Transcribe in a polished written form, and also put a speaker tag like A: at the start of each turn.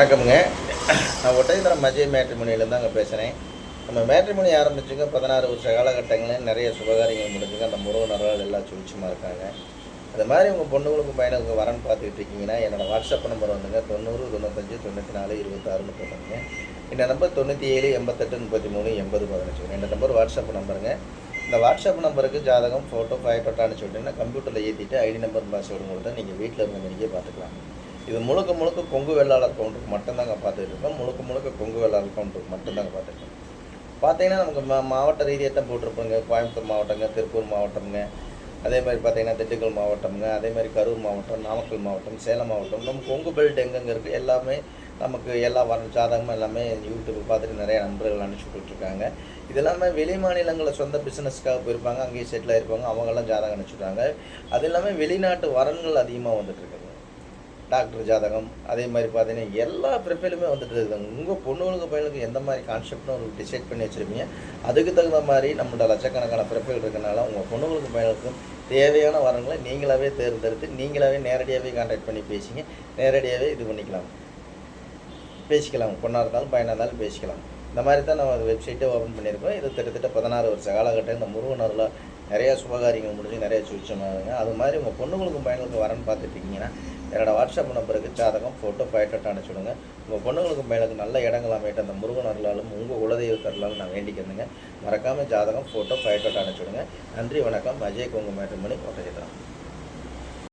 A: வணக்கமுங்க. நான் ஒட்டஞ்சத்திரம் அஜய் மேட்ரிமோனியிலேருந்து தாங்க பேசுகிறேன். நம்ம மேட்ரிமோனி ஆரம்பிச்சுங்க 16 வருஷ காலகட்டங்களில் நிறைய சுபகாரியங்கள் முடிஞ்சுங்க. அந்த முருகனருளால் எல்லாம் சுபிட்சமாக இருக்காங்க. அது மாதிரி உங்கள் பொண்ணுங்களுக்கும் பையனுக்கு வரன் பார்த்துக்கிட்டு இருக்கீங்கன்னா, என்னோடய வாட்ஸ்அப் நம்பர் வந்துங்க 90 95 94 26 30ங்க. இந்த நம்பர் 97 88 33 80 15. இந்த நம்பர் வாட்ஸ்அப் நம்பருங்க. இந்த வாட்ஸ்அப் நம்பருக்கு ஜாதகம், ஃபோட்டோ, ஃபைல் அனுப்பிச்சுட்டிங்கன்னா கம்ப்யூட்டரில் ஏற்றிட்டு ஐடி நம்பர் பாஸ்வேர்டு கொடுத்தா நீங்கள் வீட்டில் இருந்த மணிக்கே பார்த்துக்கலாம். இது முழுக்க முழுக்க கொங்கு வெள்ளாளர் கவுண்டருக்கு மட்டும்தாங்க பார்த்துட்டு இருக்கோம். முழுக்க கொங்கு வெள்ளாளர் கவுண்டருக்கு மட்டும்தாங்க பார்த்துருக்கோம். பார்த்தீங்கன்னா நமக்கு மாவட்ட ரீதியாக தான் போட்டிருப்போங்க. கோயம்புத்தூர் மாவட்டங்க, திருப்பூர் மாவட்டம்ங்க, அதே மாதிரி பார்த்தீங்கன்னா திண்டுக்கல் மாவட்டம்ங்க, அதே மாதிரி கரூர் மாவட்டம், நாமக்கல் மாவட்டம், சேலம் மாவட்டம், நம்ம கொங்கு பெல்ட் எங்கெங்கே இருக்குது எல்லாமே நமக்கு எல்லா வர ஜாதகமும் எல்லாமே யூடியூப் பார்த்துட்டு நிறைய நண்பர்கள் அனுப்பிச்சி விட்டுருக்காங்க. இது எல்லாமே வெளி மாநிலங்களில் சொந்த பிஸ்னஸ்க்காக போயிருப்பாங்க, அங்கேயே செட்டில் ஆகிருப்பாங்க, அவங்கெல்லாம் ஜாதகம் அனுப்பிச்சுட்றாங்க. அது இல்லாமல் வெளிநாட்டு வரன்கள் அதிகமாக வந்துட்டுருக்குது. டாக்டர் ஜாதகம், அதே மாதிரி பார்த்தீங்கன்னா எல்லா ப்ரொஃபைலுமே வந்துட்டு இருக்குதுங்க. உங்கள் பொண்ணுங்களுக்கு பையனுக்கு எந்த மாதிரி கான்செப்ட்னு ஒரு டிசைட் பண்ணி வச்சுருப்பீங்க. அதுக்கு தகுந்த மாதிரி நம்மளோட லட்சக்கணக்கான ப்ரொஃபைல் இருக்கனால உங்கள் பொண்ணுங்களுக்கு பையனுக்கும் தேவையான வரங்களை நீங்களாகவே தேர்ந்தெடுத்து நீங்களாகவே நேரடியாகவே கான்டாக்ட் பண்ணி பேசிங்க. நேரடியாகவே இது பேசிக்கலாம். பொண்ணாக இருந்தாலும் பையனாக இருந்தாலும் பேசிக்கலாம். இந்த மாதிரி தான் நம்ம வெப்சைட்டே ஓப்பன் பண்ணியிருக்கோம். இது கிட்டத்தட்ட 16 வருஷ காலகட்டம் இந்த முருகனருள நிறையா சுபகாரியங்கள் முடிஞ்சு நிறைய சுவிச்சமாகுங்க. அது மாதிரி உங்கள் பொண்ணுங்களுக்கும் பையனுக்கும் வரன்னு பார்த்துட்டிங்கன்னா என்னோடய வாட்ஸ்அப் நம்பருக்கு ஜாதகம், ஃபோட்டோ, ஃபைட்டோட்டு அனுப்பிச்சுடுங்க. உங்கள் பொண்ணுங்களுக்கும் பையனுக்கு நல்ல இடங்கள் அமைட்டு அந்த முருகன் அருளாலும் உங்கள் குலதெய்வத்தருளாலும் நான் வேண்டிக்கிறேங்க. மறக்காமல் ஜாதகம், ஃபோட்டோ, ஃபைட்டோட்டு அனுப்பிச்சுடுங்க. நன்றி, வணக்கம். அஜய் கொங்கு மேட்ரிமோனி, ஒட்டஞ்சத்திரம்.